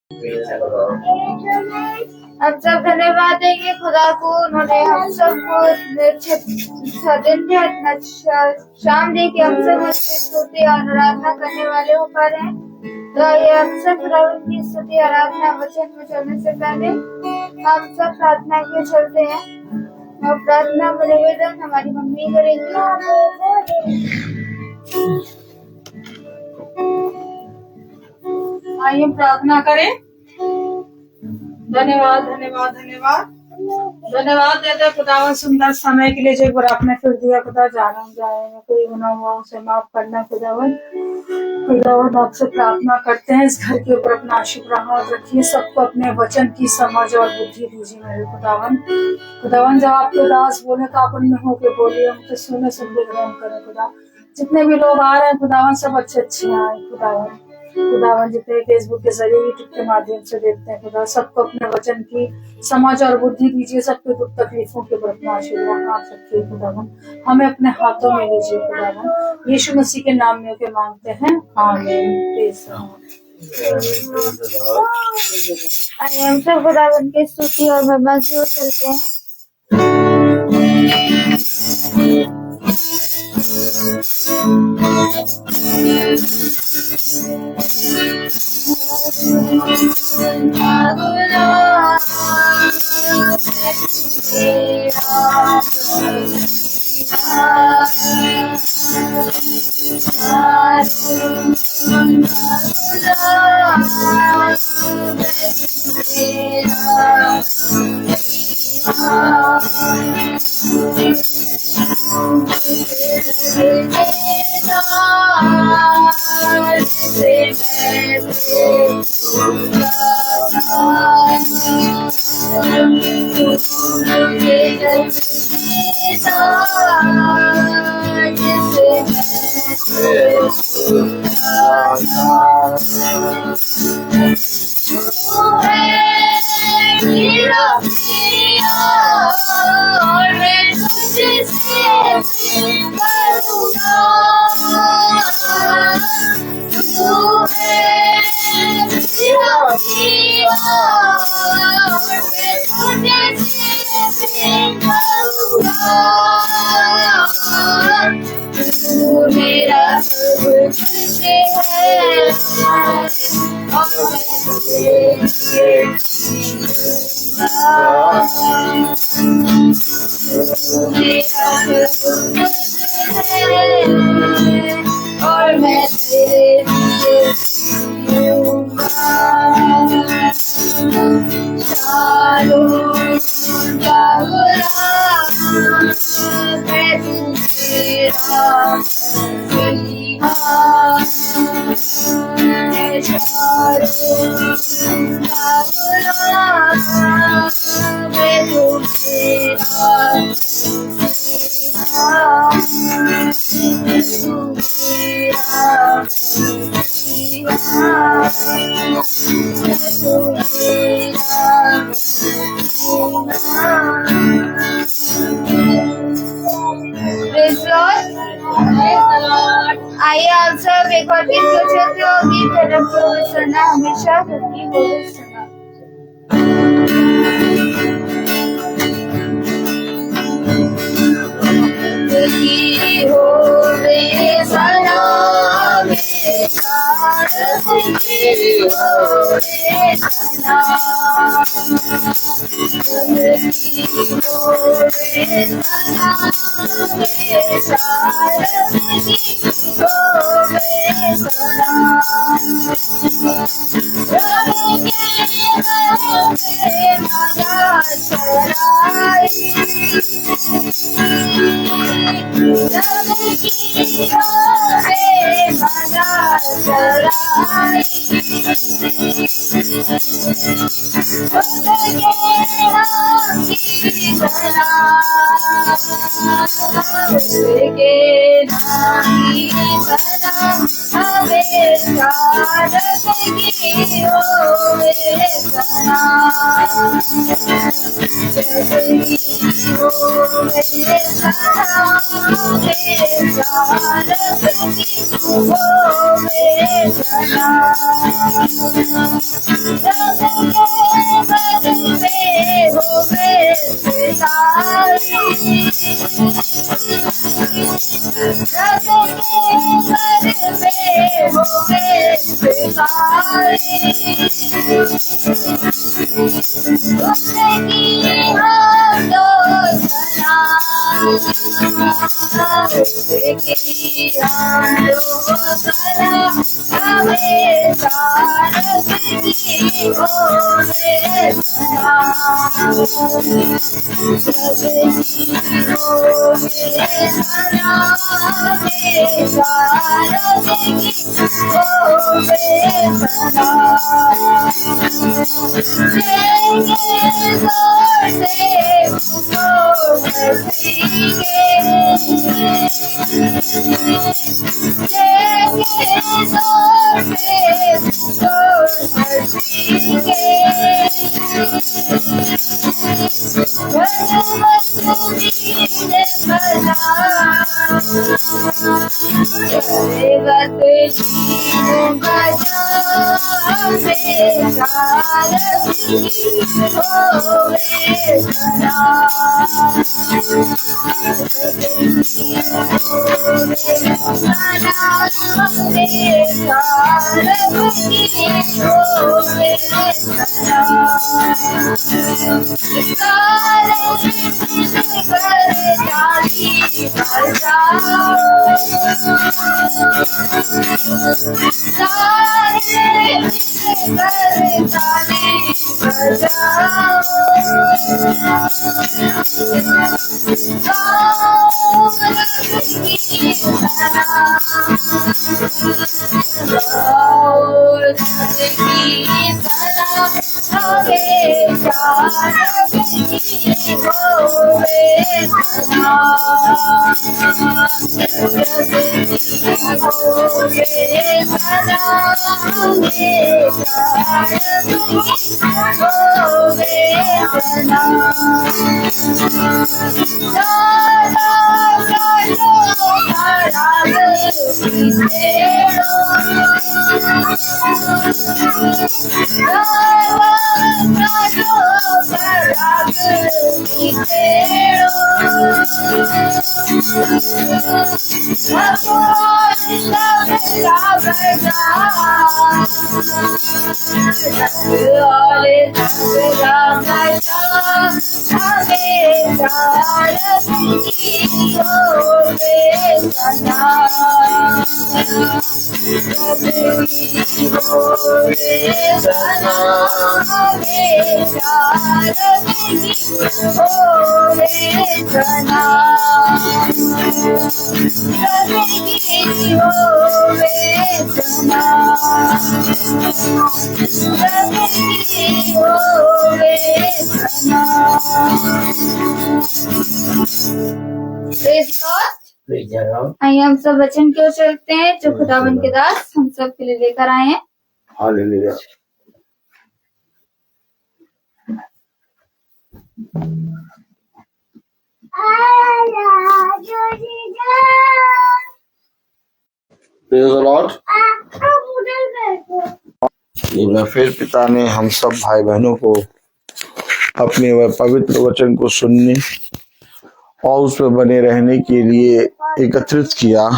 हम सब धन्यवाद देंगे खुदा को, उन्होंने हम सबको दिन में इतना शाम दे के हम सब उसकी स्तुति और आराधना करने वाले हो पा रहे हैं। तो ये हम सब प्रभु की स्तुति आराधना वचन में चलने से पहले हम सब प्रार्थना के चलते हैं और प्रार्थना में निवेदन हमारी मम्मी करेंगी। आइए प्रार्थना करें। धन्यवाद धन्यवाद धन्यवाद धन्यवाद देते खुदावन सुंदर समय के लिए जो एक बार आपने फिर दिया खुदा। जाना जाए कोई गुना हुआ उसे माफ करना खुदावन। खुदावन आपसे प्रार्थना करते हैं इस घर के ऊपर अपना आशीर्वाद रखिए, सबको अपने वचन की समझ और बुद्धि दीजिए मेरे खुदावन। खुदावन जब आपके दास बोले तो आप उनमें होके बोलिए, हम तो सुने सुनते ग्रहण करें खुदा। जितने भी लोग आ रहे हैं खुदावन सब अच्छे अच्छे आए खुदावन। खुदावन जितने फेसबुक के जरिए यूट्यूब के माध्यम से देखते हैं खुदा, सबको अपने वचन की समझ और बुद्धि दीजिए, सबके दुख तकलीफों के ऊपर अपना आशीर्वाद हाथ रखिए खुदावन। हमें अपने हाथों में लीजिए खुदावन, यीशु मसीह के नाम में के मांगते हैं, आमीन। हम सब खुदावन की स्तुति और महिमा की ओर चलते हैं। और मैं आइए आप सब एक और गीत को चलते हो। गीत सुनना हमेशा सबकी बोल सुना। हो रे सना आइए हम सब वचन की ओर चलते हैं जो खुदावन के दास हम सब के लिए लेकर आए हैं। हालेलुया। Praise the Lord. फिर पिता ने हम सब भाई बहनों को अपने वह पवित्र वचन को सुनने और उस पर बने रहने के लिए एकत्रित किया,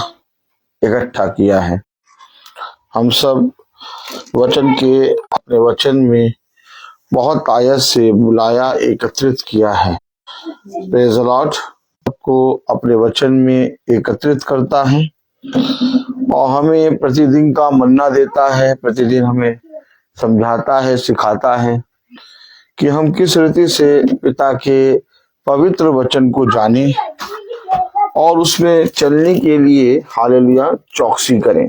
इकट्ठा किया है। हम सब वचन के अपने वचन में बहुत आयत से बुलाया, एकत्रित किया है। Praise the Lord. सबको अपने वचन में एकत्रित करता है और हमें प्रतिदिन का मन्ना देता है, प्रतिदिन हमें समझाता है, सिखाता है कि हम किस रीति से पिता के पवित्र वचन को जानें और उसमें चलने के लिए हालेलुया चौकसी करें।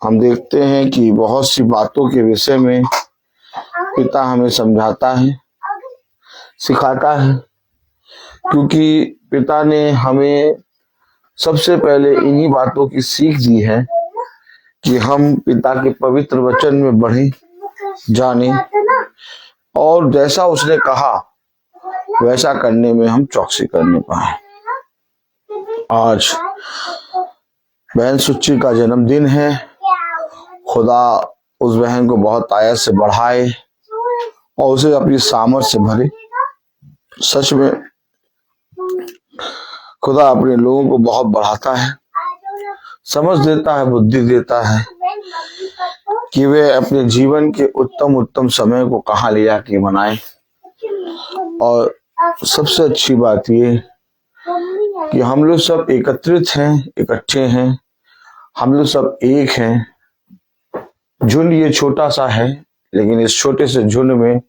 हम देखते हैं कि बहुत सी बातों के विषय में पिता हमें समझाता है, सिखाता है, क्योंकि पिता ने हमें सबसे पहले इन्हीं बातों की सीख दी है कि हम पिता के पवित्र वचन में बढ़ें, जानें और जैसा उसने कहा वैसा करने में हम चौकसी करने पाए। आज बहन सुच्ची का जन्मदिन है। खुदा उस बहन को बहुत आयत से बढ़ाए और उसे अपनी सामर्थ से भरे। सच में खुदा अपने लोगों को बहुत बढ़ाता है, समझ देता है, बुद्धि देता है कि वे अपने जीवन के उत्तम उत्तम समय को कहाँ ले जाके मनाएं। और सबसे अच्छी बात ये कि हम लोग सब एकत्रित हैं, इकट्ठे हैं, हम लोग सब एक हैं। झुंड ये छोटा सा है, लेकिन इस छोटे से झुंड में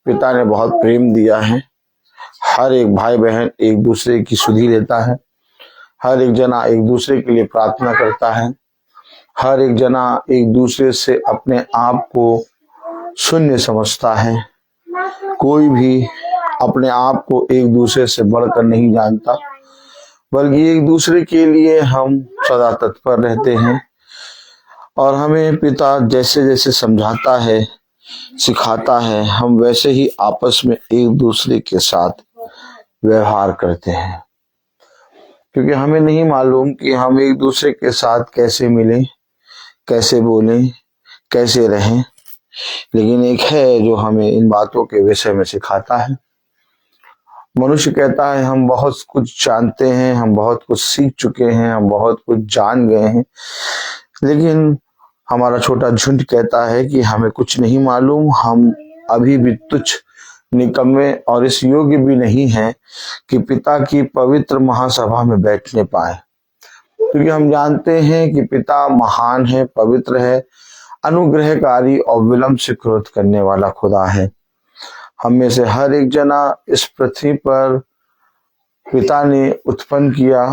पिता ने बहुत प्रेम दिया है। हर एक भाई बहन एक दूसरे की सुधि लेता है, हर एक जना एक दूसरे के लिए प्रार्थना करता है, हर एक जना एक दूसरे से अपने आप को शून्य समझता है। कोई भी अपने आप को एक दूसरे से बढ़कर नहीं जानता, बल्कि एक दूसरे के लिए हम सदा तत्पर रहते हैं। और हमें पिता जैसे जैसे समझाता है, सिखाता है, हम वैसे ही आपस में एक दूसरे के साथ व्यवहार करते हैं। क्योंकि हमें नहीं मालूम कि हम एक दूसरे के साथ कैसे मिलें, कैसे बोलें, कैसे रहें, लेकिन एक है जो हमें इन बातों के विषय में सिखाता है। मनुष्य कहता है हम बहुत कुछ जानते हैं, हम बहुत कुछ सीख चुके हैं, हम बहुत कुछ जान गए हैं, लेकिन हमारा छोटा झुंड कहता है कि हमें कुछ नहीं मालूम, हम अभी भी तुच्छ, निकम्मे और इस योग्य भी नहीं है कि पिता की पवित्र महासभा में बैठने पाए। क्योंकि हम जानते हैं कि पिता महान है, पवित्र है, अनुग्रहकारी और विलंब से क्रोध करने वाला खुदा है। हम में से हर एक जना इस पृथ्वी पर पिता ने उत्पन्न किया,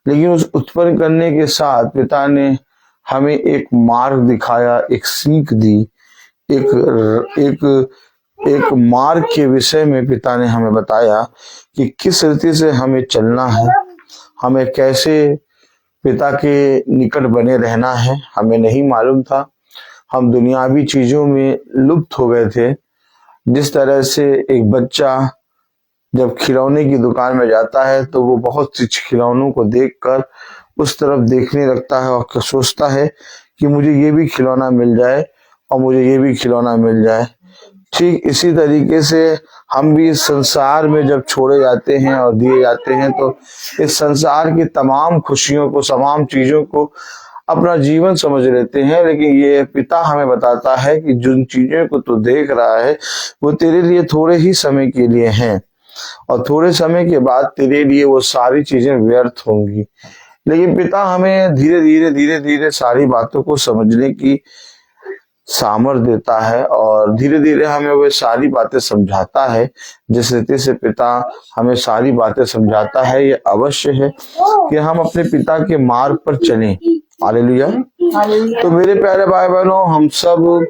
लेकिन उस उत्पन्न करने के साथ पिता ने हमें एक मार्ग दिखाया, एक सीख दी, एक मार्ग के विषय में पिता ने हमें बताया कि किस रीति से हमें चलना है, हमें कैसे पिता के निकट बने रहना है। हमें नहीं मालूम था, हम दुनियावी चीजों में लुप्त हो गए थे। जिस तरह से एक बच्चा जब खिलौने की दुकान में जाता है तो वो बहुत सी खिलौनों को देखकर उस तरफ देखने लगता है और सोचता है कि मुझे ये भी खिलौना मिल जाए और मुझे ये भी खिलौना मिल जाए। ठीक इसी तरीके से हम भी इस संसार में जब छोड़े जाते हैं और दिए जाते हैं तो इस संसार की तमाम खुशियों को, तमाम चीजों को अपना जीवन समझ लेते हैं। लेकिन ये पिता हमें बताता है कि जिन चीजों को तू देख रहा है वो तेरे लिए थोड़े ही समय के लिए हैं और थोड़े समय के बाद तेरे लिए वो सारी चीजें व्यर्थ होंगी। लेकिन पिता हमें धीरे धीरे धीरे धीरे सारी बातों को समझने की सामर्थ देता है और धीरे धीरे हमें वो सारी बातें समझाता है। जिस रीति से पिता हमें सारी बातें समझाता है, ये अवश्य है कि हम अपने पिता के मार्ग पर चलें। हालेलुया। तो मेरे प्यारे भाई बहनों, हम सब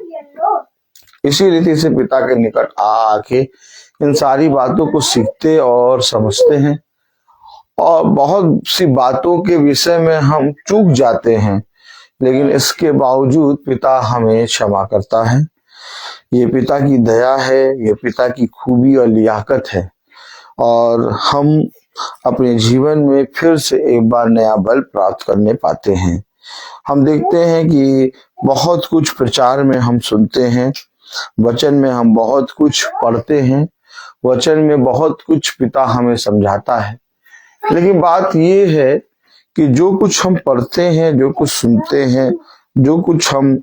इसी रीति से पिता के निकट आके इन सारी बातों को सीखते और समझते हैं और बहुत सी बातों के विषय में हम चूक जाते हैं, लेकिन इसके बावजूद पिता हमें क्षमा करता है। ये पिता की दया है, ये पिता की खूबी और लियाकत है और हम अपने जीवन में फिर से एक बार नया बल प्राप्त करने पाते हैं। हम देखते हैं कि बहुत कुछ प्रचार में हम सुनते हैं, वचन में हम बहुत कुछ पढ़ते हैं, वचन में बहुत कुछ पिता हमें समझाता है, लेकिन बात ये है कि जो कुछ हम पढ़ते हैं, जो कुछ सुनते हैं, जो कुछ हम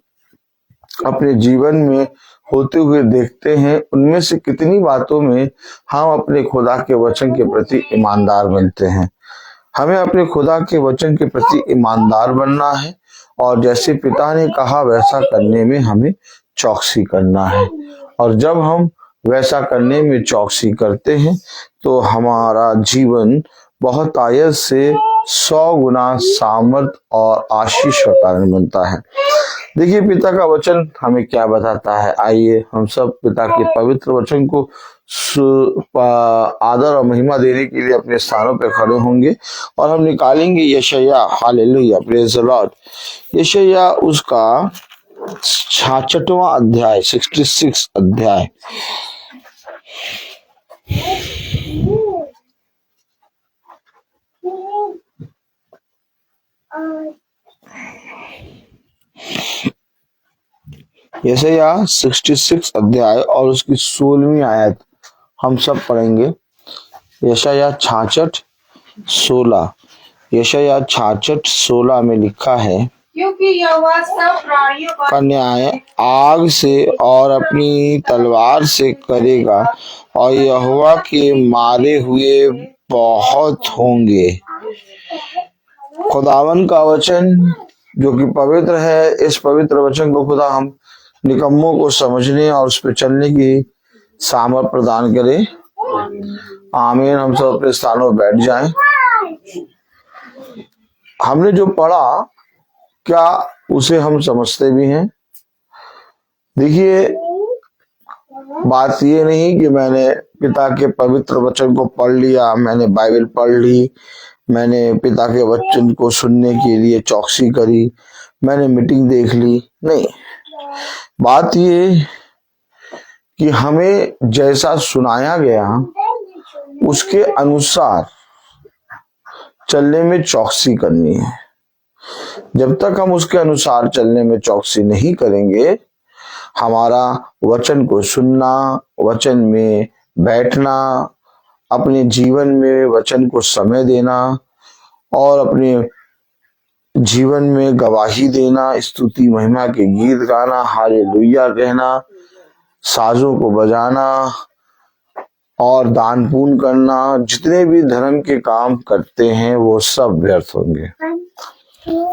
अपने जीवन में होते हुए देखते हैं, उनमें से कितनी बातों में हम अपने खुदा के वचन के प्रति ईमानदार बनते हैं। हमें अपने खुदा के वचन के प्रति ईमानदार बनना है और जैसे पिता ने कहा वैसा करने में हमें चौकसी करना है। और जब हम वैसा करने में चौकसी करते हैं तो हमारा जीवन बहुत आयत से 100 गुना सामर्थ और आशीष का कारण बनता है। देखिए पिता का वचन हमें क्या बताता है। आइए हम सब पिता के पवित्र वचन को आदर और महिमा देने के लिए अपने स्थानों पर खड़े होंगे और हम निकालेंगे यशायाह, हालेलुया, प्रेज द लॉर्ड, यशायाह उसका 66वां अध्याय, 66 अध्याय। यशायाह 66 अध्याय और उसकी 16वीं आयत हम सब पढ़ेंगे। यशायाह 66 16 यशायाह 66:16 में लिखा है, क्योंकि यहोवा सब प्राणियों का न्याय आग से और अपनी तलवार से करेगा, और यहोवा के मारे हुए बहुत होंगे। खुदावन का वचन जो कि पवित्र है, इस पवित्र वचन को खुदा हम निकम्मों को समझने और उस पर चलने की सामर्थ प्रदान करे। आमीन। हम सब अपने स्थानों पर बैठ जाएं। हमने जो पढ़ा, क्या उसे हम समझते भी हैं? देखिए, बात ये नहीं कि मैंने पिता के पवित्र वचन को पढ़ लिया, मैंने बाइबल पढ़ ली, मैंने पिता के वचन को सुनने के लिए चौकसी करी, मैंने मीटिंग देख ली। नहीं, बात ये कि हमें जैसा सुनाया गया उसके अनुसार चलने में चौकसी करनी है। जब तक हम उसके अनुसार चलने में चौकसी नहीं करेंगे, हमारा वचन को सुनना, वचन में बैठना, अपने जीवन में वचन को समय देना और अपने जीवन में गवाही देना, स्तुति महिमा के गीत गाना, हालेलुया कहना, साजों को बजाना और दान पुण्य करना, जितने भी धर्म के काम करते हैं वो सब व्यर्थ होंगे।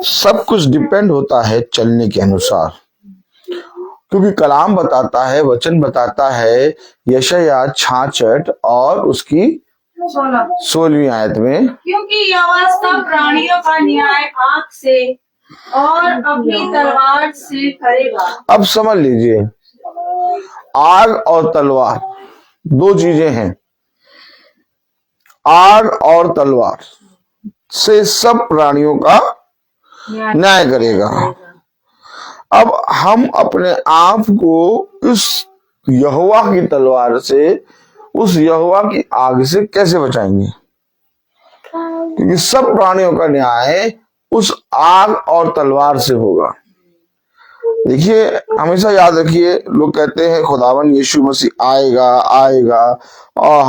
सब कुछ डिपेंड होता है चलने के अनुसार, क्योंकि कलाम बताता है, वचन बताता है यशायाह 66 और उसकी 16वीं आयत में, क्योंकि यहोवा सब प्राणियों का न्याय आग से और अपनी तलवार से करेगा। अब समझ लीजिए, आग और तलवार दो चीजें हैं। आग और तलवार से सब प्राणियों का न्याय करेगा। अब हम अपने आप को इस यहोवा की तलवार से, उस यहोवा की आग से कैसे बचाएंगे? क्योंकि सब प्राणियों का न्याय उस आग और तलवार से होगा। देखिए, हमेशा याद रखिए, लोग कहते हैं खुदावन यीशु मसीह आएगा आएगा और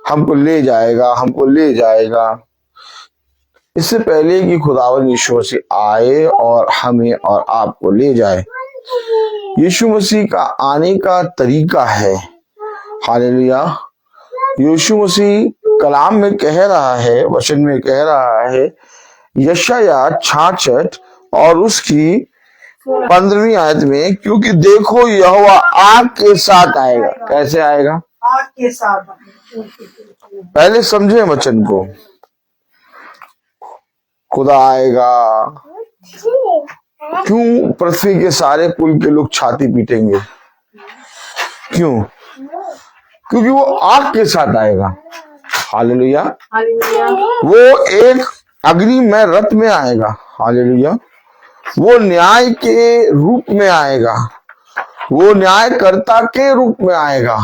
हमको ले जाएगा, हमको ले जाएगा। इससे पहले कि खुदावन यीशु मसीह आए और हमें और आपको ले जाए, यीशु मसीह का आने का तरीका है। हालेलुया। यीशु मसीह कलाम में कह रहा है, वचन में कह रहा है, यशायाह 66 और उसकी 15वीं आयत में, क्योंकि देखो यहोवा आग के साथ आएगा। कैसे आएगा? आग के साथ। पहले समझे वचन को। खुदा आएगा। क्यों पृथ्वी के सारे कुल के लोग छाती पीटेंगे? क्यों? क्योंकि वो आग के साथ आएगा। हालेलुया। वो एक अग्निमय रथ में आएगा। हालेलुया। वो न्याय के रूप में आएगा, वो न्यायकर्ता के रूप में आएगा।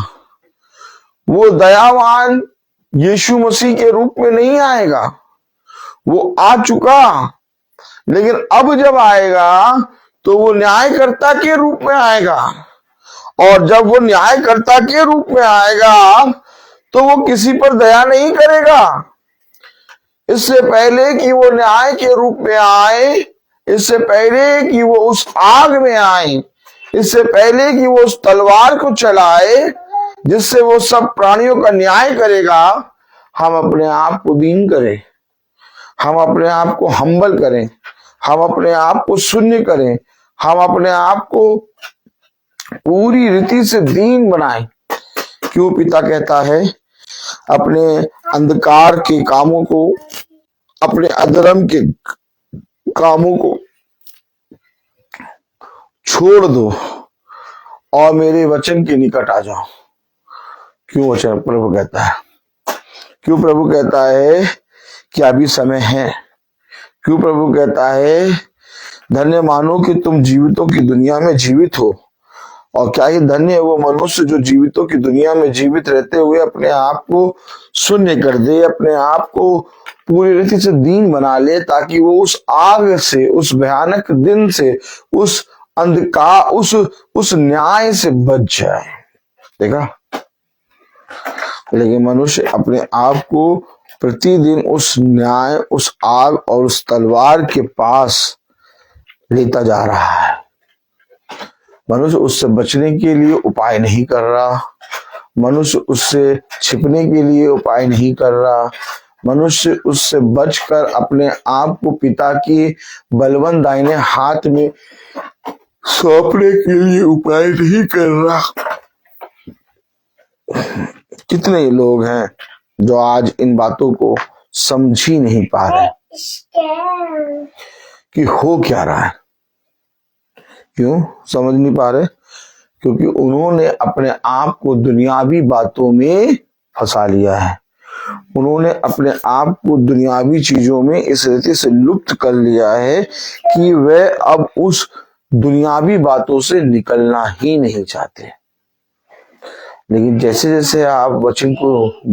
वो दयावान यीशु मसीह के रूप में नहीं आएगा, वो आ चुका, लेकिन अब जब आएगा तो वो न्यायकर्ता के रूप में आएगा। और जब वो न्यायकर्ता के रूप में आएगा तो वो किसी पर दया नहीं करेगा। इससे पहले कि वो न्याय के रूप में आए, इससे पहले कि वो उस आग में आए, इससे पहले कि वो उस तलवार को चलाए जिससे वो सब प्राणियों का न्याय करेगा, हम अपने आप को दीन करें, हम अपने आप को हम्बल करें, हम अपने आप को शून्य करें, हम अपने आप को पूरी रीति से दीन बनाएं। क्यों पिता कहता है, अपने अंधकार के कामों को, अपने अधर्म के कामों को छोड़ दो और मेरे वचन के निकट आ जाओ। क्यों वचन प्रभु कहता है? क्यों प्रभु कहता है कि अभी समय है? क्यों प्रभु कहता है धन्य मानो कि तुम जीवितों की दुनिया में जीवित हो? और क्या ही धन्य है वो मनुष्य जो जीवितों की दुनिया में जीवित रहते हुए अपने आप को शून्य कर दे, अपने आप को पूरी रीति से दीन बना ले, ताकि वो उस आग से, उस भयानक दिन से, उस अंधकार, उस न्याय से बच जाए। देखा? लेकिन मनुष्य अपने आप को प्रतिदिन उस न्याय, उस आग और उस तलवार के पास लेता जा रहा है। मनुष्य उससे बचने के लिए उपाय नहीं कर रहा, मनुष्य उससे छिपने के लिए उपाय नहीं कर रहा, मनुष्य उससे बचकर अपने आप को पिता की बलवंत दाहिने हाथ में सौंपने के लिए उपाय नहीं कर रहा। कितने लोग हैं जो आज इन बातों को समझ ही नहीं पा रहे कि हो क्या रहा है। क्यों समझ नहीं पा रहे? क्योंकि उन्होंने अपने आप को दुनियावी बातों में फंसा लिया है। उन्होंने अपने आप को दुनियावी चीजों में इस रीति से लुप्त कर लिया है कि वे अब उस दुनियावी बातों से निकलना ही नहीं चाहते। लेकिन जैसे जैसे आप वचन को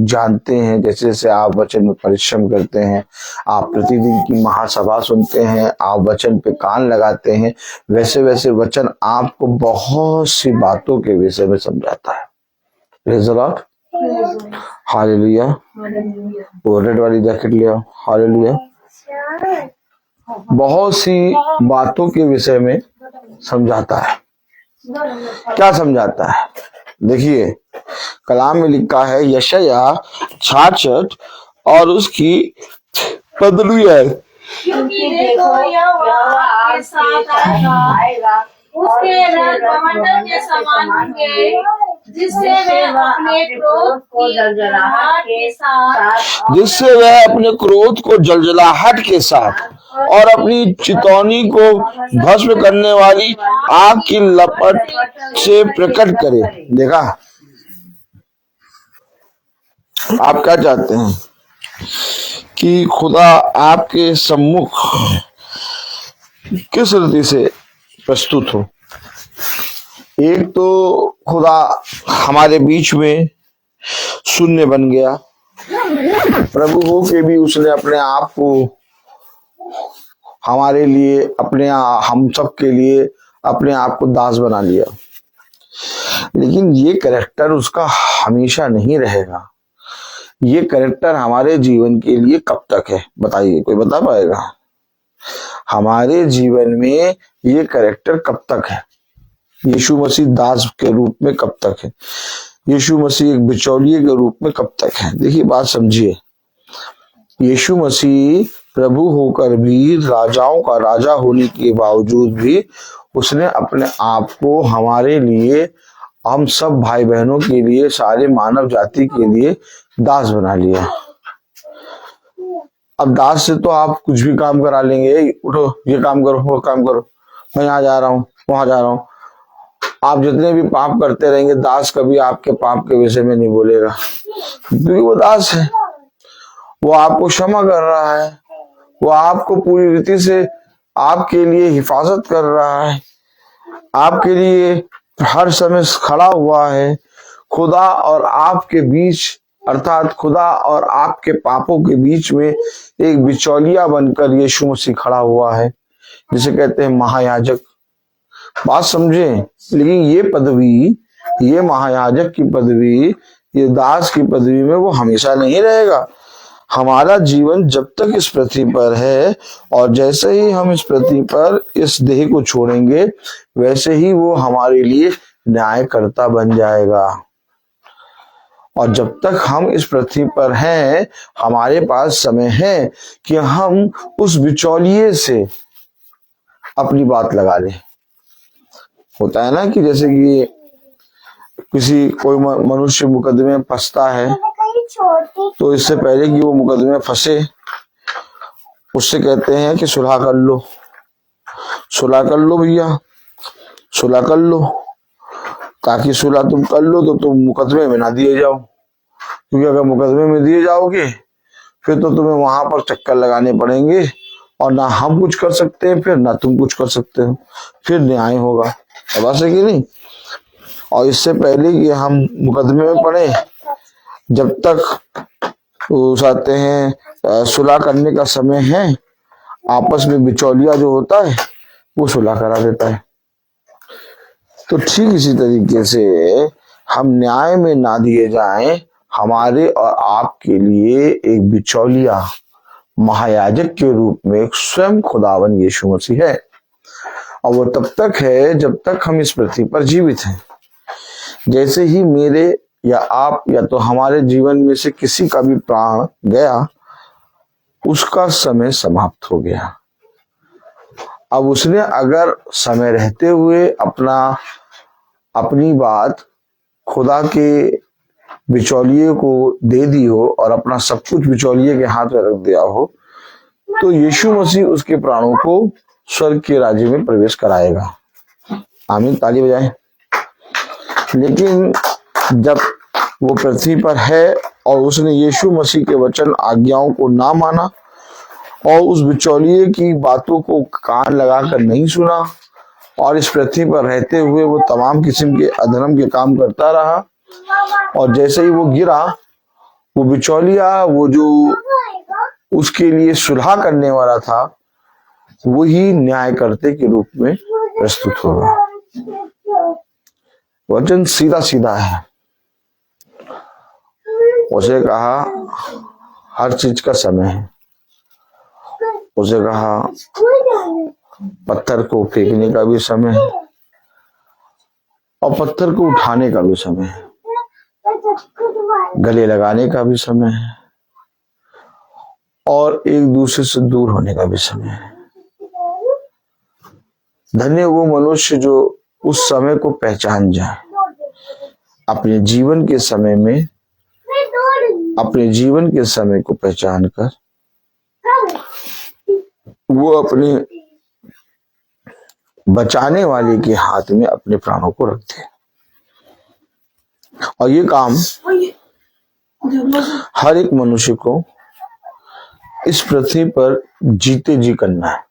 जानते हैं, जैसे जैसे आप वचन में परिश्रम करते हैं, आप प्रतिदिन की महासभा सुनते हैं, आप वचन पे कान लगाते हैं, वैसे वैसे वचन आपको बहुत सी बातों के विषय में समझाता है। Praise the Lord, hallelujah. वो रेड वाली जैकेट ले आओ, हालेलुया। बहुत सी बातों के विषय में समझाता है। क्या समझाता है? देखिए, कलाम में लिखा है यशाया 66 और उसकी 15 क्योंकि देखो यहोवा आपके साथ आएगा, उसके रथ कमंडल के समान होंगे, जिससे वह अपने क्रोध को जलजलाहट के साथ और अपनी चितौनी को भस्म करने वाली आग की लपट से प्रकट करे। देखा, आप क्या चाहते हैं कि खुदा आपके सम्मुख किस रीति से प्रस्तुत हो? एक तो खुदा हमारे बीच में शून्य बन गया, प्रभु हो के भी उसने अपने आप को हमारे लिए, हम सब के लिए अपने आप को दास बना लिया। लेकिन ये कैरेक्टर उसका हमेशा नहीं रहेगा। ये कैरेक्टर हमारे जीवन के लिए कब तक है? बताइए, कोई बता पाएगा? हमारे जीवन में ये कैरेक्टर कब तक है? यीशु मसीह दास के रूप में कब तक है? यीशु मसीह एक बिचौलिए के रूप में कब तक है? देखिए, बात समझिए। यीशु मसीह प्रभु होकर भी, राजाओं का राजा होने के बावजूद भी उसने अपने आप को हमारे लिए, हम सब भाई बहनों के लिए, सारे मानव जाति के लिए दास बना लिया। अब दास से तो आप कुछ भी काम करा लेंगे, उठो ये काम करो, वो काम करो, मैं यहाँ जा रहा हूँ, वहां जा रहा हूँ। आप जितने भी पाप करते रहेंगे, दास कभी आपके पाप के विषय में नहीं बोलेगा, क्योंकि वो दास है। वो आपको क्षमा कर रहा है, वो आपको पूरी रीति से आपके लिए हिफाजत कर रहा है, आपके लिए हर समय खड़ा हुआ है। खुदा और आपके बीच, अर्थात खुदा और आपके पापों के बीच में एक बिचौलिया बनकर यीशु मसीह खड़ा हुआ है, जिसे कहते हैं महायाजक। बात समझे? लेकिन ये पदवी, ये महायाजक की पदवी, ये दास की पदवी में वो हमेशा नहीं रहेगा। हमारा जीवन जब तक इस पृथ्वी पर है, और जैसे ही हम इस पृथ्वी पर इस देह को छोड़ेंगे, वैसे ही वो हमारे लिए न्यायकर्ता बन जाएगा। और जब तक हम इस पृथ्वी पर हैं, हमारे पास समय है कि हम उस बिचौलिए से अपनी बात लगा लें। होता है ना कि जैसे कि कोई मनुष्य मुकदमे में फंसता है, तो इससे पहले कि वो मुकदमे में फंसे, उससे कहते हैं कि सुलह कर लो, सुलह कर लो भैया, सुलह कर लो, ताकि सुलह तुम कर लो तो तुम मुकदमे में ना दिए जाओ। क्योंकि अगर मुकदमे में दिए जाओगे, फिर तो तुम्हें वहां पर चक्कर लगाने पड़ेंगे, और ना हम कुछ कर सकते हैं, फिर ना तुम कुछ कर सकते हो, फिर न्याय होगा। अब ऐसे कि नहीं? और इससे पहले कि हम मुकदमे में पड़े, जब तक आते हैं सुलह करने का समय है, आपस में बिचौलिया जो होता है वो सुलह करा देता है। तो ठीक इसी तरीके से हम न्याय में ना दिए जाएं, हमारे और आपके लिए एक बिचौलिया महायाजक के रूप में स्वयं खुदावन यीशु मसीह है। और वो तब तक है जब तक हम इस पृथ्वी पर जीवित हैं। जैसे ही मेरे या आप या तो हमारे जीवन में से किसी का भी प्राण गया, उसका समय समाप्त हो गया। अब उसने अगर समय रहते हुए अपनी बात खुदा के बिचौलिए को दे दी हो और अपना सब कुछ बिचौलिए के हाथ में रख दिया हो, तो यीशु मसीह उसके प्राणों को स्वर्ग के राज्य में प्रवेश कराएगा। आमीन, ताली बजाएं। लेकिन जब वो पृथ्वी पर है और उसने यीशु मसीह के वचन आज्ञाओं को ना माना और उस बिचौलिए की बातों को कान लगाकर नहीं सुना और इस पृथ्वी पर रहते हुए वो तमाम किस्म के अधर्म के काम करता रहा, और जैसे ही वो गिरा, वो बिचौलिया, वो जो उसके लिए सुलह करने वाला था, वही न्यायकर्ता के रूप में प्रस्तुत होगा। वचन सीधा सीधा है। उसे कहा हर चीज का समय है। उसे कहा पत्थर को फेंकने का भी समय है और पत्थर को उठाने का भी समय है, गले लगाने का भी समय है और एक दूसरे से दूर होने का भी समय है। धन्य वो मनुष्य जो उस समय को पहचान जाए, अपने जीवन के समय में, अपने जीवन के समय को पहचान कर वो अपने बचाने वाले के हाथ में अपने प्राणों को रख दे। और ये काम हर एक मनुष्य को इस पृथ्वी पर जीते जी करना है।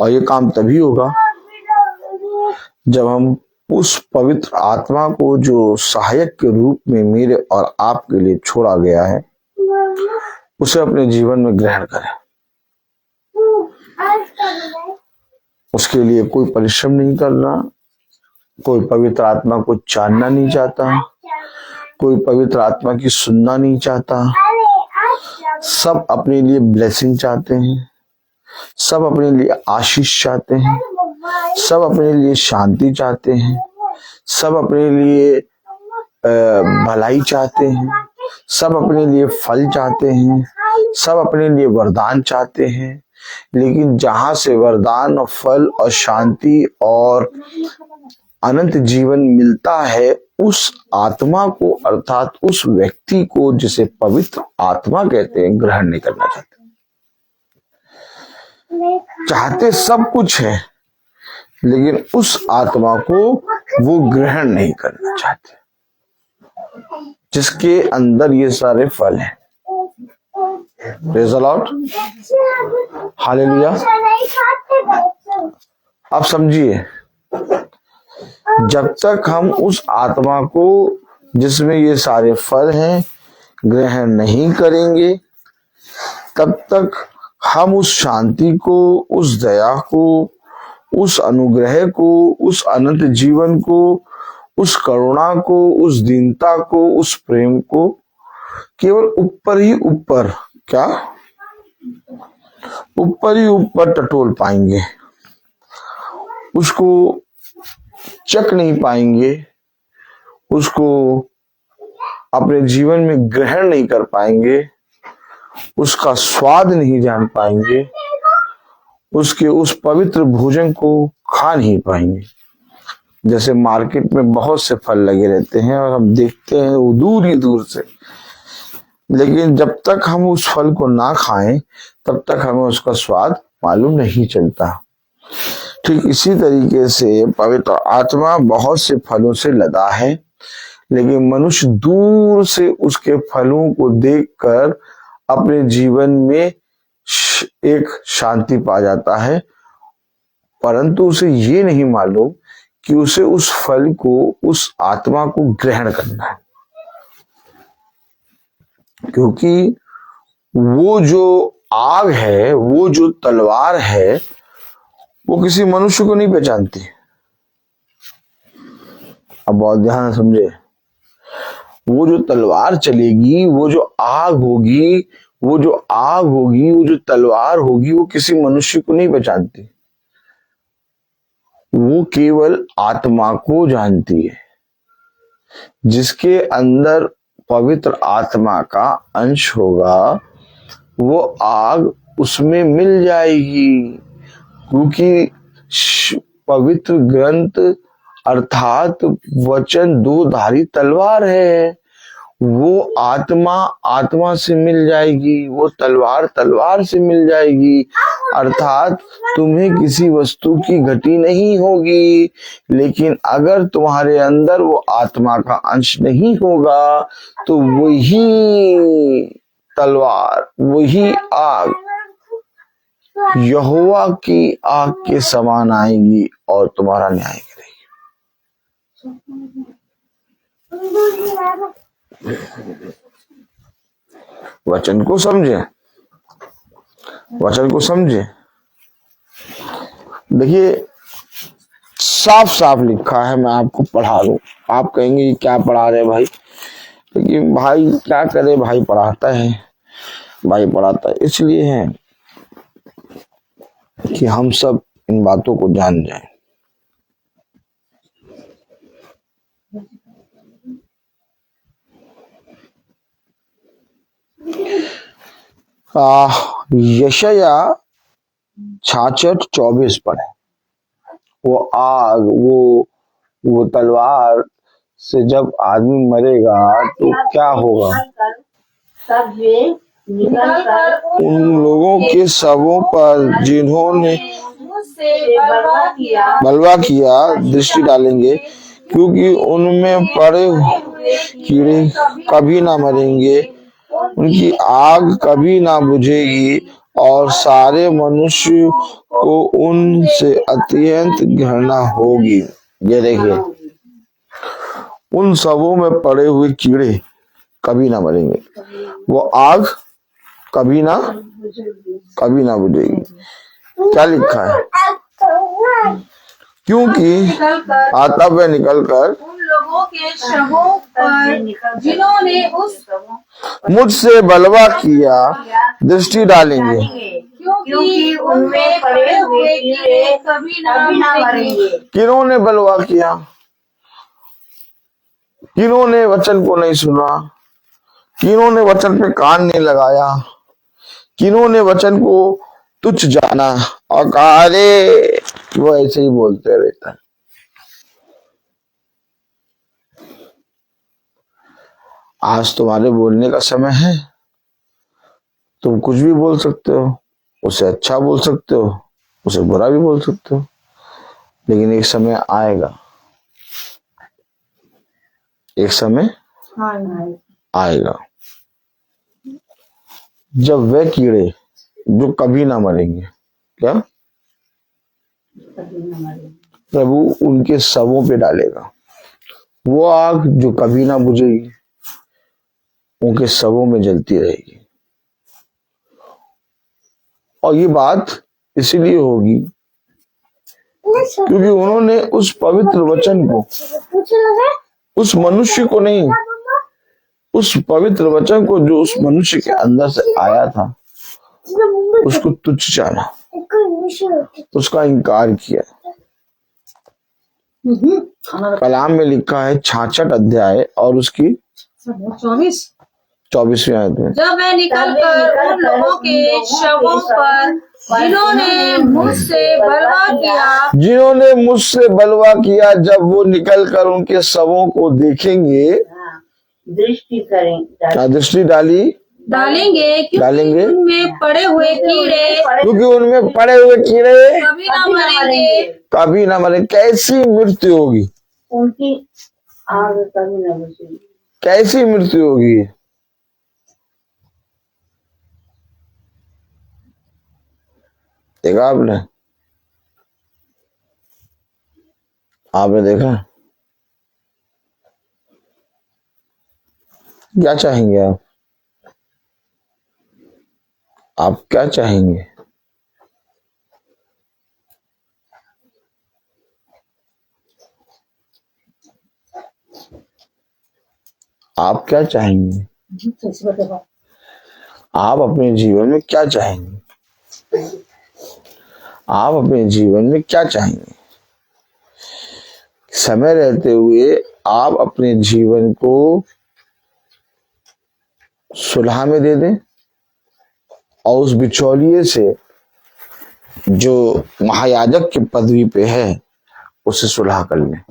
और ये काम तभी होगा जब हम उस पवित्र आत्मा को जो सहायक के रूप में मेरे और आपके लिए छोड़ा गया है, उसे अपने जीवन में ग्रहण करें। उसके लिए कोई परिश्रम नहीं करना, कोई पवित्र आत्मा को जानना नहीं चाहता, कोई पवित्र आत्मा की सुनना नहीं चाहता। सब अपने लिए ब्लेसिंग चाहते हैं, सब अपने लिए आशीष चाहते हैं, सब अपने लिए शांति चाहते हैं, सब अपने लिए भलाई चाहते हैं, सब अपने लिए फल चाहते हैं, सब अपने लिए वरदान चाहते हैं। लेकिन जहां से वरदान और फल और शांति और अनंत जीवन मिलता है, उस आत्मा को, अर्थात उस व्यक्ति को जिसे पवित्र आत्मा कहते हैं, ग्रहण नहीं करना चाहते। चाहते सब कुछ है, लेकिन उस आत्मा को वो ग्रहण नहीं करना चाहते जिसके अंदर ये सारे फल हैं। Praise the Lord, hallelujah. अब समझिए, जब तक हम उस आत्मा को जिसमें ये सारे फल हैं ग्रहण नहीं करेंगे, तब तक हम उस शांति को, उस दया को, उस अनुग्रह को, उस अनंत जीवन को, उस करुणा को, उस दीनता को, उस प्रेम को केवल ऊपर ही ऊपर, क्या ऊपर ही ऊपर टटोल पाएंगे, उसको चख नहीं पाएंगे, उसको अपने जीवन में ग्रहण नहीं कर पाएंगे, उसका स्वाद नहीं जान पाएंगे, उसके उस पवित्र भोजन को खा नहीं पाएंगे। जैसे मार्केट में बहुत से फल लगे रहते हैं और हम देखते हैं वो दूर ही दूर से, लेकिन जब तक हम उस फल को ना खाएं तब तक हमें उसका स्वाद मालूम नहीं चलता। ठीक इसी तरीके से पवित्र आत्मा बहुत से फलों से लदा है, लेकिन मनुष्य दूर से उसके फलों को देखकर अपने जीवन में एक शांति पा जाता है, परंतु उसे ये नहीं मालूम कि उसे उस फल को, उस आत्मा को ग्रहण करना है। क्योंकि वो जो आग है, वो जो तलवार है, वो किसी मनुष्य को नहीं पहचानती। अब बहुत ध्यान समझे, वो जो तलवार चलेगी, वो जो आग होगी, वो जो आग होगी, वो जो तलवार होगी, वो किसी मनुष्य को नहीं पहचानती, वो केवल आत्मा को जानती है। जिसके अंदर पवित्र आत्मा का अंश होगा, वो आग उसमें मिल जाएगी, क्योंकि पवित्र ग्रंथ अर्थात वचन दो धारी तलवार है। वो आत्मा आत्मा से मिल जाएगी, वो तलवार तलवार से मिल जाएगी, अर्थात तुम्हें किसी वस्तु की घटी नहीं होगी। लेकिन अगर तुम्हारे अंदर वो आत्मा का अंश नहीं होगा तो वही तलवार, वही आग यहोवा की आग के समान आएगी और तुम्हारा न्याय करेगी। वचन को समझे, वचन को समझे। देखिए साफ साफ लिखा है, मैं आपको पढ़ा दूं। आप कहेंगे ये क्या पढ़ा रहे भाई, लेकिन भाई क्या करे, भाई पढ़ाता है, भाई पढ़ाता है इसलिए है कि हम सब इन बातों को जान जाएं। यशाया 66:24 पर है, वो आग, वो तलवार से जब आदमी मरेगा तो क्या होगा, तब वे निकल कर उन लोगों के शवों पर जिन्होंने मुझसे बलवा किया दृष्टि डालेंगे, क्योंकि उनमें पड़े कीड़े कभी ना मरेंगे, उनकी आग कभी ना बुझेगी और सारे मनुष्य को उनसे अत्यंत घृणा होगी। ये देखिए, उन सबों में पड़े हुए कीड़े कभी ना मरेंगे, वो आग कभी ना बुझेगी। क्या लिखा है, क्योंकि आता वह निकल कर उन लोगों के शवों पर जिन्होंने उस मुझसे बलवा किया दृष्टि डालेंगे, क्योंकि उनमें पड़े हुए कीड़े कभी कभी ना मरेंगे। किन्होंने बलवा किया, किन्होंने वचन को नहीं सुना, किन्होंने वचन पे कान नहीं लगाया, किन्होंने वचन को तुच्छ जाना और कहा अरे वो ऐसे ही बोलते रहता है। आज तुम्हारे बोलने का समय है, तुम कुछ भी बोल सकते हो, उसे अच्छा बोल सकते हो, उसे बुरा भी बोल सकते हो, लेकिन एक समय आएगा, एक समय आएगा जब वे कीड़े जो कभी ना मरेंगे, क्या प्रभु उनके शवों पे डालेगा, वो आग जो कभी ना बुझेगी उनके शवों में जलती रहेगी। और ये बात इसलिए होगी क्योंकि उन्होंने उस पवित्र वचन को, उस मनुष्य को नहीं, उस पवित्र वचन को जो उस मनुष्य के अंदर से आया था, उसको तुच्छ जाना, उसका इनकार किया। कलाम में लिखा है 66 अध्याय और उसकी 24वीं आयत में, जब मैं निकल कर उन लोगों के शवों पर जिन्होंने मुझसे बलवा किया, जब वो निकल कर उनके शवों को देखेंगे, दृष्टि डालेंगे, क्योंकि उनमें पड़े हुए कीड़े क्योंकि उनमें पड़े हुए कीड़े कभी ना मरेंगे। कभी ना मरे। कैसी मृत्यु होगी, उनकी आग कभी न बुझेगी। कैसी मृत्यु होगी, देखा आपने देखा, क्या चाहेंगे आप क्या चाहेंगे, आप क्या चाहेंगे? आप अपने जीवन में क्या चाहेंगे? आप अपने जीवन में क्या चाहेंगे? समय रहते हुए आप अपने जीवन को सुलह में दे दें और उस बिचौलिए से जो महायाजक की पदवी पे है उससे सुलह कर लें।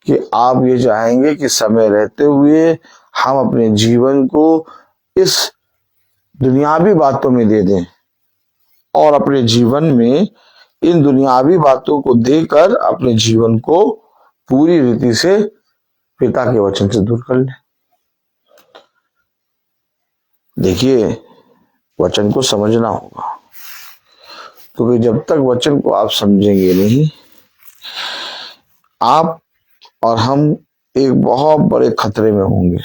कि आप ये चाहेंगे कि समय रहते हुए हम अपने जीवन को इस दुनियावी बातों में दे दें और अपने जीवन में इन दुनियावी बातों को देकर अपने जीवन को पूरी रीति से पिता के वचन से दूर कर लें। देखिए, वचन को समझना होगा, क्योंकि जब तक वचन को आप समझेंगे नहीं, आप और हम एक बहुत बड़े खतरे में होंगे।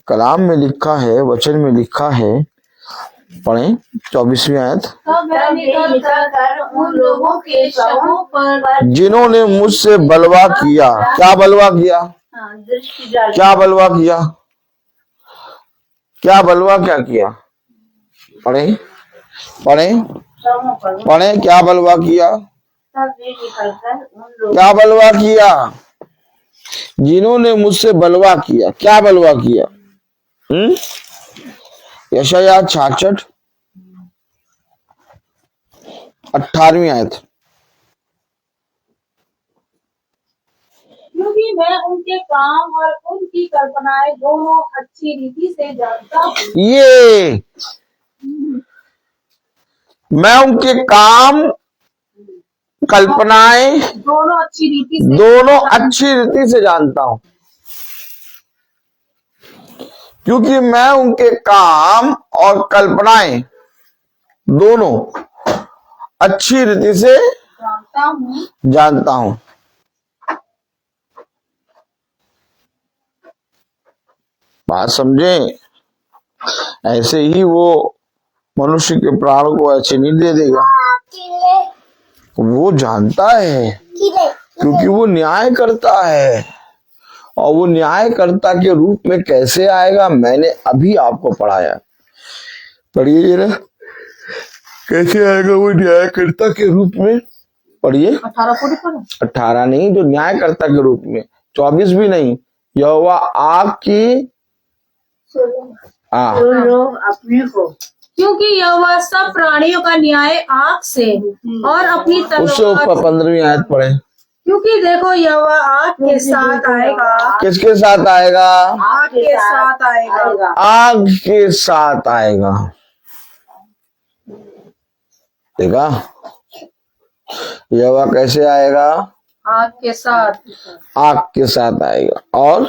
कलाम में लिखा है, वचन में लिखा है, पढ़ें 24वीं आयत। तब वह निकलकर उन लोगों के शवों पर जिन्होंने मुझसे बलवा किया। क्या बलवा किया? दृष्टि डाली। क्या बलवा किया? क्या बलवा क्या किया? पढ़ें पढ़ें शवों पर पढ़ें। क्या बलवा किया? तब वे निकलकर उन लोगों क्या बलवा किया? जिन्होंने मुझसे बलवा किया। क्या बलवा किया? यशायाह 66 18वीं आयत। क्योंकि मैं उनके काम और उनकी कल्पनाएं दोनों अच्छी रीति से जानता हूँ। ये मैं उनके काम, कल्पनाएं दोनों अच्छी रीति से जानता हूं। क्योंकि मैं उनके काम और कल्पनाएं दोनों अच्छी रीति से जानता हूं। बात समझें? ऐसे ही वो मनुष्य के प्राण को ऐसे नहीं दे देगा। वो जानता है, क्योंकि वो न्याय करता है। और वो न्यायकर्ता के रूप में कैसे आएगा, मैंने अभी आपको पढ़ाया। पढ़िए जरा, कैसे आएगा वो न्यायकर्ता के रूप में? पढ़िए 18 नहीं, जो न्यायकर्ता के रूप में। 24 भी नहीं। यहोवा आग की लोग अपने को, क्योंकि यहोवा सब प्राणियों का न्याय आग से और अपनी उससे तलवार, ऊपर 15वीं आयत पढ़े। क्योंकि देखो यहोवा आग के साथ आएगा। किसके साथ आएगा? आग के साथ आएगा। आग के साथ आएगा। देखा, यहोवा कैसे आएगा? आग के साथ। आग के साथ आएगा। और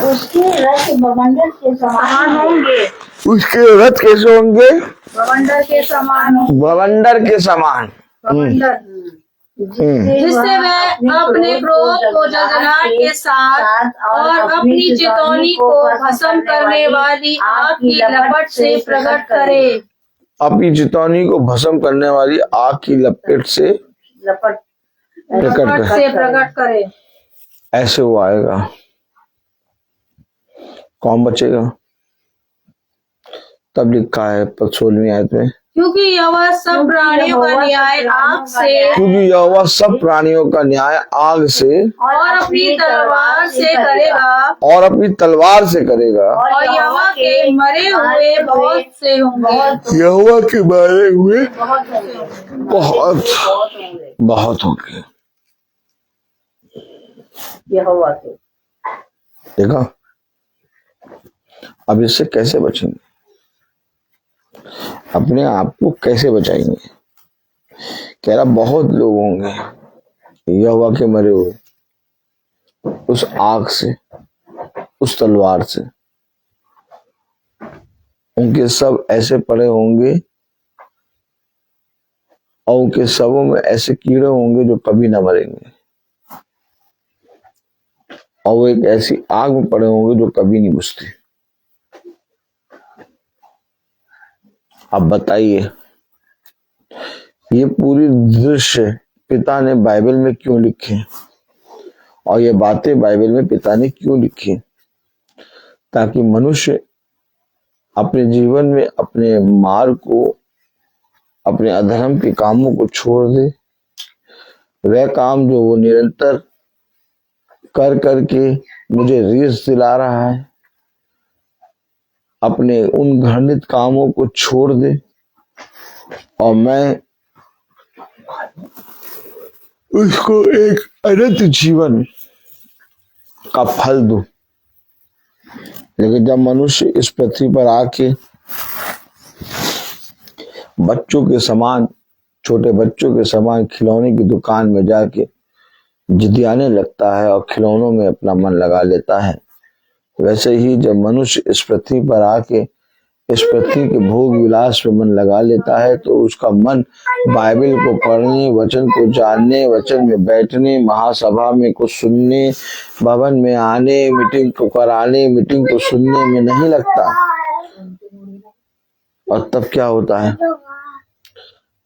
उसके रथ बवंडर के समान होंगे। उसके रथ कैसे होंगे? बवंडर के समान होंगे। बवंडर के समान। जिससे वह अपने क्रोध को जलजलाहट के साथ और अपनी चितौनी को भस्म करने वाली आग की लपट से प्रकट करे। अपनी चितौनी को भस्म करने वाली आग की लपेट से प्रकट करे। ऐसे वो आएगा। कौन बचेगा? तब लिखा है 16वीं आयत में, क्योंकि यहोवा सब प्राणियों का न्याय आग से, क्योंकि यहोवा सब प्राणियों का न्याय आग से और अपनी तलवार से करेगा। और अपनी तलवार से करेगा। और यहोवा के मरे हुए बहुत से होंगे। यहोवा के मारे हुए बहुत होंगे। यहोवा के। देखा, अब इससे कैसे बचेंगे? अपने आप को कैसे बचाएंगे? कह रहा बहुत लोग होंगे यहोवा के मरे हुए, उस आग से, उस तलवार से। उनके सब ऐसे पड़े होंगे और उनके सबों में ऐसे कीड़े होंगे जो कभी ना मरेंगे, और वो एक ऐसी आग में पड़े होंगे जो कभी नहीं बुझती। अब बताइए, ये पूरी दृश्य पिता ने बाइबल में क्यों लिखे और ये बातें बाइबल में पिता ने क्यों लिखी? ताकि मनुष्य अपने जीवन में अपने मार्ग को, अपने अधर्म के कामों को छोड़ दे। वह काम जो वो निरंतर कर करके मुझे रीस दिला रहा है, अपने उन घृणित कामों को छोड़ दे और मैं उसको एक अनंत जीवन का फल दूं। लेकिन जब मनुष्य इस पृथ्वी पर आके बच्चों के समान, छोटे बच्चों के समान खिलौने की दुकान में जाके जिदियाने लगता है और खिलौनों में अपना मन लगा लेता है, वैसे ही जब मनुष्य इस पृथ्वी पर आके इस पृथ्वी के भोग विलास में मन लगा लेता है तो उसका मन बाइबल को पढ़ने, वचन को जानने, वचन में बैठने, महासभा में कुछ सुनने, भवन में आने, मीटिंग को कराने, मीटिंग को सुनने में नहीं लगता। और तब क्या होता है?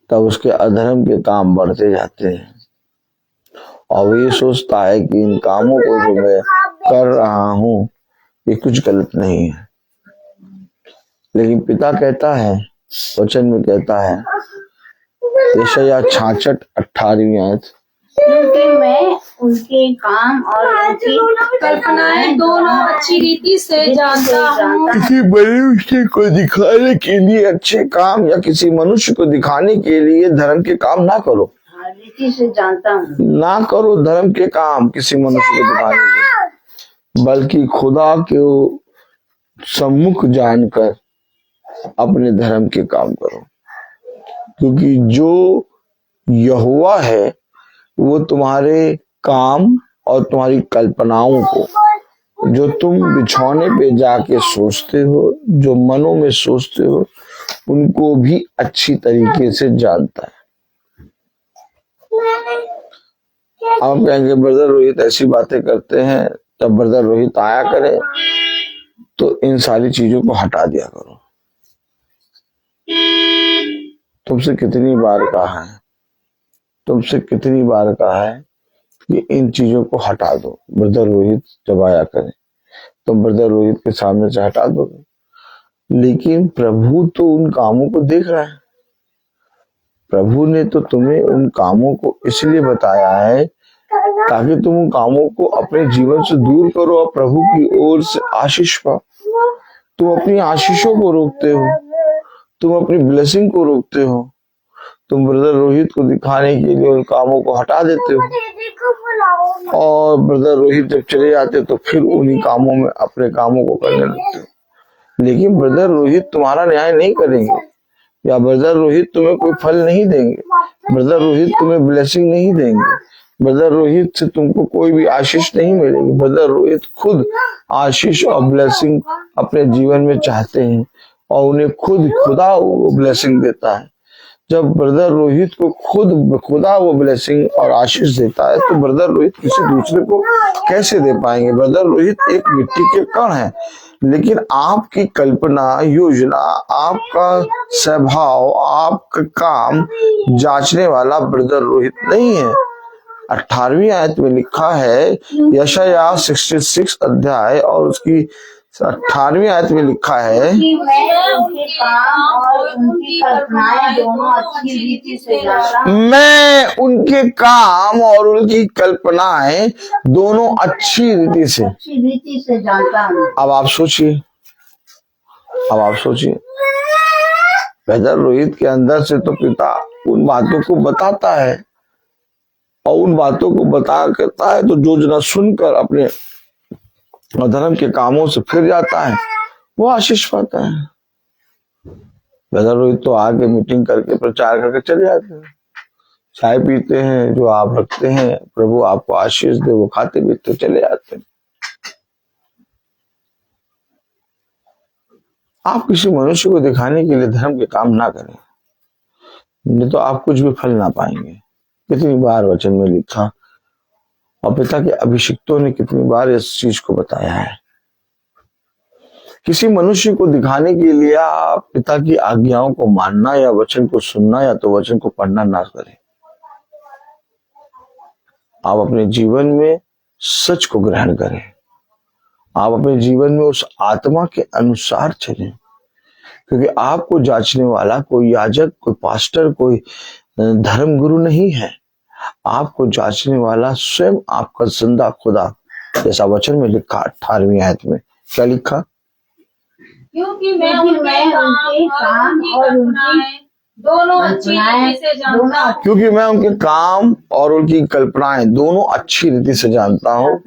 तब उसके अधर्म के काम बढ़ते जाते हैं और वो ये सोचता है कि इन कामों को जो मैं कर रहा हूं ये कुछ गलत नहीं है। लेकिन पिता कहता है, वचन में कहता है, यशायाह 66:18 आयत, क्योंकि मैं उनके काम और उनकी कल्पनाएं दोनों अच्छी रीति से जानता हूँ। किसी मनुष्य को दिखाने के लिए अच्छे काम या किसी मनुष्य को दिखाने के लिए धर्म के काम ना करो। रीति से जानता हूँ। ना करो धर्म के काम किसी मनुष्य को दिखाने के, बल्कि खुदा के सम्मुख जानकर अपने धर्म के काम करो। क्योंकि जो यहोवा है वो तुम्हारे काम और तुम्हारी कल्पनाओं को, जो तुम बिछौने पे जाके सोचते हो, जो मनों में सोचते हो, उनको भी अच्छी तरीके से जानता है। आप कहेंगे ब्रदर रोहित ऐसी बातें करते हैं, जब ब्रदर रोहित आया करे तो इन सारी चीजों को हटा दिया करो। तुमसे कितनी बार कहा है, तुमसे कितनी बार कहा है कि इन चीजों को हटा दो। ब्रदर रोहित जब आया करे तो ब्रदर रोहित के सामने से हटा दोगे, लेकिन प्रभु तो उन कामों को देख रहा है। प्रभु ने तो तुम्हें उन कामों को इसलिए बताया है ताकि तुम उन कामों को अपने जीवन से दूर करो और प्रभु की ओर से आशीष पाओ। तुम अपनी आशीषों को रोकते हो, तुम अपनी ब्लेसिंग को रोकते हो, तुम ब्रदर रोहित को दिखाने के लिए उन कामों को हटा देते हो और ब्रदर रोहित जब चले जाते तो फिर उन्हीं कामों में अपने कामों को करने लगते हो। लेकिन ब्रदर रोहित तुम्हारा न्याय नहीं करेंगे या ब्रदर रोहित तुम्हें कोई फल नहीं देंगे, ब्रदर रोहित तुम्हें ब्लेसिंग नहीं देंगे, ब्रदर रोहित से तुमको कोई भी आशीष नहीं मिलेगी। ब्रदर रोहित खुद आशीष और ब्लेसिंग अपने जीवन में चाहते हैं और उन्हें खुद खुदा वो ब्लेसिंग देता है। जब ब्रदर रोहित को खुद खुदा वो ब्लेसिंग और आशीष देता है तो ब्रदर रोहित किसी दूसरे को कैसे दे पाएंगे? ब्रदर रोहित एक मिट्टी के कण है, लेकिन आपकी कल्पना, योजना, आपका स्वभाव, आपका काम जांचने वाला ब्रदर रोहित नहीं है। 18वीं आयत में लिखा है, यशायाह 66 अध्याय और उसकी 18वीं आयत में लिखा है, मैं उनके काम और उनकी कल्पनाएं दोनों अच्छी रीति से जानता हूँ। मैं उनके काम और उनकी कल्पनाएं दोनों अच्छी रीति से जानता हूँ। अब आप सोचिए, ब्रदर रोहित के अंदर से तो पिता उन बातों को बताता है और उन बातों को बता करता है तो जो जना सुनकर अपने अधर्म के कामों से फिर जाता है वो आशीष पाता है। ब्रदर रोहित तो आगे मीटिंग करके प्रचार करके चले जाते हैं, चाय पीते हैं जो आप रखते हैं, प्रभु आपको आशीष दे, वो खाते पीते चले जाते हैं। आप किसी मनुष्य को दिखाने के लिए धर्म के काम ना करें, नहीं तो आप कुछ भी फल ना पाएंगे। कितनी बार वचन में लिखा और पिता के अभिषिक्तों ने कितनी बार इस चीज को बताया है। किसी मनुष्य को दिखाने के लिए आप पिता की आज्ञाओं को मानना या वचन को सुनना या तो वचन को पढ़ना ना करें। आप अपने जीवन में सच को ग्रहण करें। आप अपने जीवन में उस आत्मा के अनुसार चलें, क्योंकि आपको जांचने वाला कोई याजक, कोई पास्टर, कोई धर्म गुरु नहीं है। आपको जांचने वाला स्वयं आपका जिंदा खुदा, जैसा वचन में लिखा 18वीं आयत में। क्या लिखा? क्योंकि मैं क्योंकि उनके मैं उनके काम और उनकी दोनों अच्छी रीति से जानता हूँ। क्योंकि मैं उनके काम और उनकी कल्पनाएं दोनों अच्छी रीति से जानता हूँ।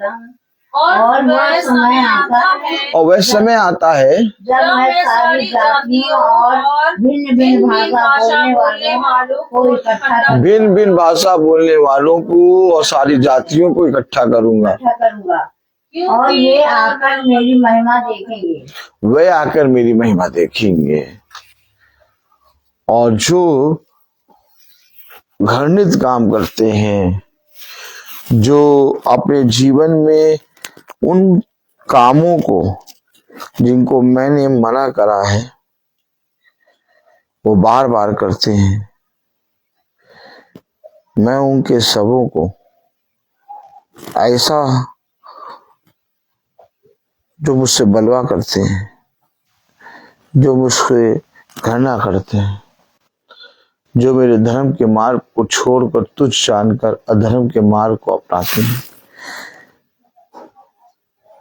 और वह समय आता है, और वह समय आता है जब मैं सारी जातियों और भिन्न भिन्न भाषा बोलने वालों को इकट्ठा भिन्न भिन्न भाषा बोलने वालों को और सारी जातियों को इकट्ठा करूंगा। करूंगा, और ये आकर मेरी महिमा देखेंगे। वे आकर मेरी महिमा देखेंगे। और जो घृणित काम करते हैं, जो अपने जीवन में उन कामों को जिनको मैंने मना करा है वो बार बार करते हैं, मैं उनके सबों को ऐसा, जो मुझसे बलवा करते हैं, जो मुझसे घृणा करते हैं, जो मेरे धर्म के मार्ग को छोड़कर तुच्छ जानकर अधर्म के मार्ग को अपनाते हैं,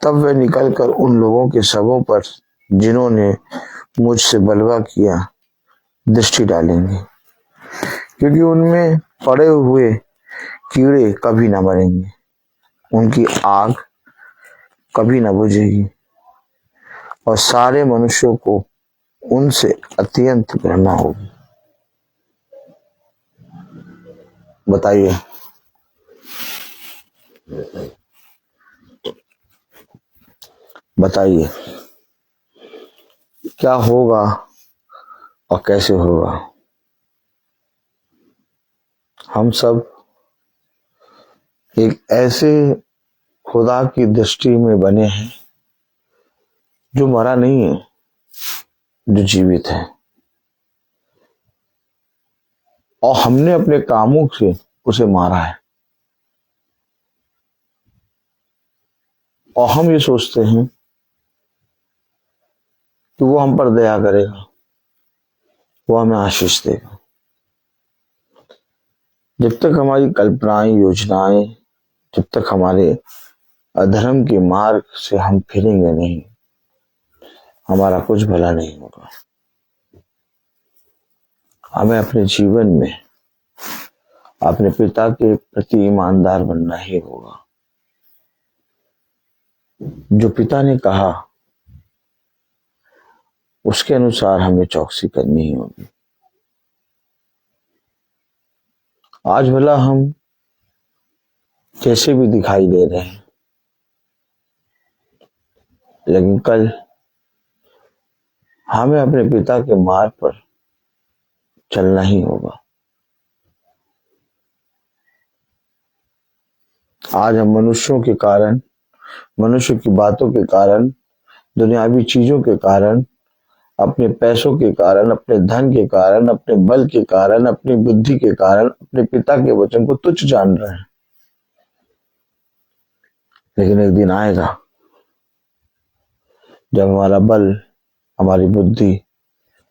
तब वे निकलकर उन लोगों के शवों पर जिन्होंने मुझसे बलवा किया दृष्टि डालेंगे, क्योंकि उनमें पड़े हुए कीड़े कभी न मरेंगे, उनकी आग कभी न बुझेगी, और सारे मनुष्यों को उनसे अत्यंत घृणा होगी। बताइए, बताइए क्या होगा और कैसे होगा? हम सब एक ऐसे खुदा की दृष्टि में बने हैं जो मरा नहीं है, जो जीवित है, और हमने अपने कामों से उसे मारा है। और हम ये सोचते हैं कि वो हम पर दया करेगा, वो हमें आशीष देगा। जब तक हमारी कल्पनाएं, योजनाएं, जब तक हमारे अधर्म के मार्ग से हम फिरेंगे नहीं, हमारा कुछ भला नहीं होगा। हमें अपने जीवन में अपने पिता के प्रति ईमानदार बनना ही होगा। जो पिता ने कहा उसके अनुसार हमें चौकसी करनी ही होगी। आज भला हम कैसे भी दिखाई दे रहे हैं, लेकिन कल हमें अपने पिता के मार्ग पर चलना ही होगा। आज हम मनुष्यों के कारण, मनुष्य की बातों के कारण, दुनियावी चीजों के कारण, अपने पैसों के कारण, अपने धन के कारण, अपने बल के कारण, अपनी बुद्धि के कारण अपने पिता के वचन को तुच्छ जान रहे हैं। लेकिन एक दिन आएगा जब हमारा बल, हमारी बुद्धि,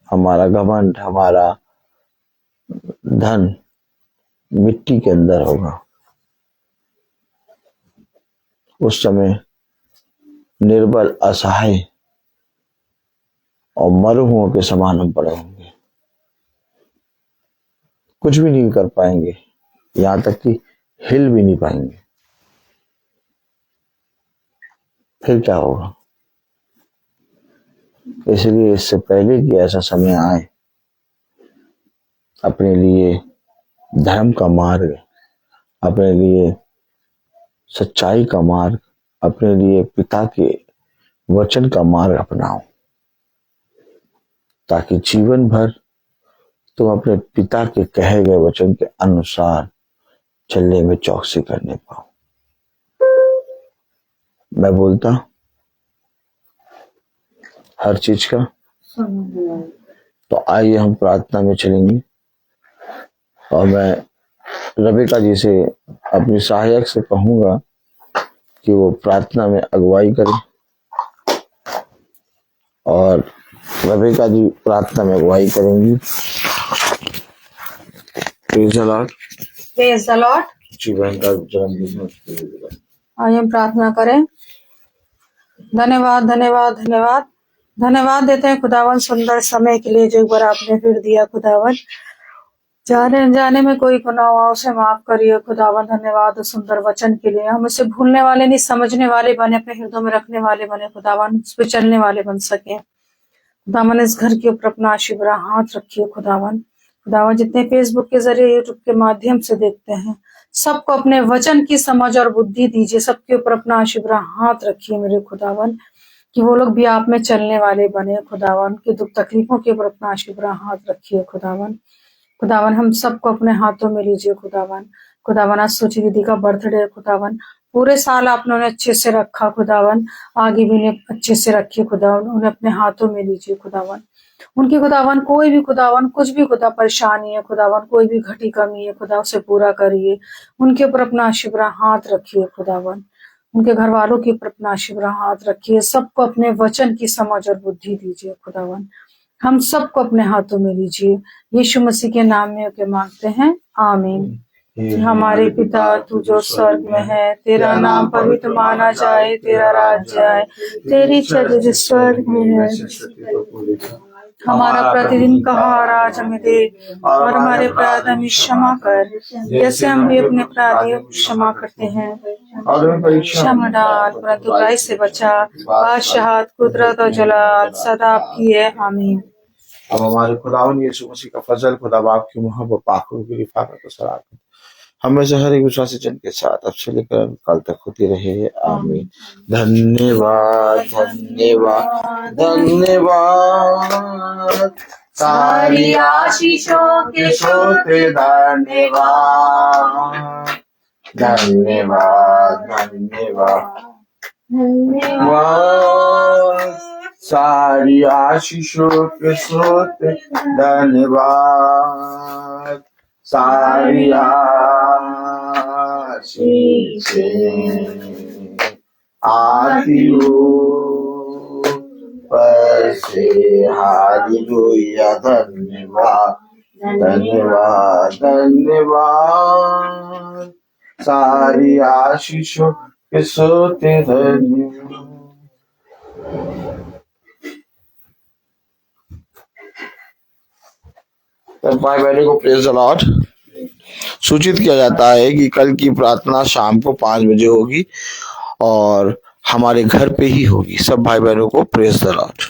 हमारा घमंड, हमारा धन मिट्टी के अंदर होगा। उस समय निर्बल, असहाय और मरहुओं के समान हम पड़े होंगे, कुछ भी नहीं कर पाएंगे, यहां तक कि हिल भी नहीं पाएंगे। फिर क्या होगा? इसलिए इससे पहले कि ऐसा समय आए, अपने लिए धर्म का मार्ग, अपने लिए सच्चाई का मार्ग, अपने लिए पिता के वचन का मार्ग अपनाओ, ताकि जीवन भर तुम अपने पिता के कहे गए वचन के अनुसार चलने में चौकसी करने पाओ। मैं बोलता हर चीज का, तो आइए हम प्रार्थना में चलेंगे, और मैं रबिका जी से, अपनी सहायक से कहूंगा कि वो प्रार्थना में अगुवाई करें और रेबेका जी प्रार्थना में अगुवाई करेंगी। Praise the Lord. Praise the Lord. जी बहन का जन्मदिन है, उसके लिए आइए हम प्रार्थना करें। धन्यवाद धन्यवाद धन्यवाद धन्यवाद देते हैं खुदावन सुंदर समय के लिए जो एक बार आपने फिर दिया खुदावन। जाने अनजाने में कोई गुनाह हुआ उसे माफ करिए खुदावन। धन्यवाद उस सुंदर वचन के लिए। हम उसे भूलने वाले नहीं, समझने वाले बने, अपने हृदय में रखने वाले बने खुदावन, उस पर चलने वाले बन सके खुदावन। इस घर के ऊपर अपना आशीर्वाद हाथ रखिए खुदावन। खुदावन जितने फेसबुक के जरिए, यूट्यूब के माध्यम से देखते हैं, सबको अपने वचन की समझ और बुद्धि दीजिए। सबके ऊपर अपना आशीर्वाद हाथ रखिए मेरे खुदावन, कि वो लोग भी आप में चलने वाले बने खुदावन। के दुख तकलीफों के ऊपर अपना आशीर्वाद हाथ रखिए खुदावन। खुदावन हम सबको अपने हाथों में लीजिए खुदावन। खुदावन आज सोची दीदी का बर्थडे है खुदावन। पूरे साल आपने उन्हें अच्छे से रखा खुदावन, आगे भी उन्हें अच्छे से रखिए खुदावन। उन्हें अपने हाथों में लीजिए खुदावन। उनके खुदावन कोई भी खुदावन कुछ भी खुदा परेशानी है खुदावन, कोई भी घटी कमी है खुदा उसे पूरा करिए। उनके ऊपर अपना आशीर्वाद हाथ रखिए खुदावन। उनके घर वालों के ऊपर अपना आशीर्वाद हाथ रखिए। सबको अपने वचन की समझ और बुद्धि दीजिए खुदावन। हम सबको अपने हाथों में लीजिए। यीशु मसीह के नाम में होके मांगते हैं, आमीन। हमारे पिता तू जो स्वर्ग में है, तेरा नाम पवित्र माना जाए, तेरा राज्य आए, तेरी इच्छा जो स्वर्ग में है। हमारा प्रतिदिन का आहार आज हमें दे, और हमारे अपराध हमें क्षमा कर, जैसे हम भी अपने अपराधियों को क्षमा करते हैं। क्षमा डाल, परंतु बुराई से बचा। बादशाहत, कुदरत और जलाल सदा आपकी है, आमीन। अब हमारे खुदावन यीशु मसीह का फजल, खुदा बाप की मोहब्बत, पाकों की रिफाकत और सलामत हमें से हर एक विश्वासी जन के साथ अब से लेकर कल तक होती रहे, आमीन। धन्यवाद धन्यवाद धन्यवाद, सारी आशीषों के सोते धन्यवाद धन्यवाद धन्यवाद धन्यवाद, सारी आशीषों के सोते धन्यवाद, सारी आशीषें आती हो पर से, हालेलुया। धन्यवाद धन्यवाद धन्यवाद, सारी आशीषों के सोते धन्यवाद। भाई बहनों को प्रेज द लॉर्ड। सूचित किया जाता है कि कल की प्रार्थना शाम को 5 बजे होगी और हमारे घर पे ही होगी। सब भाई बहनों को प्रेज द लॉर्ड।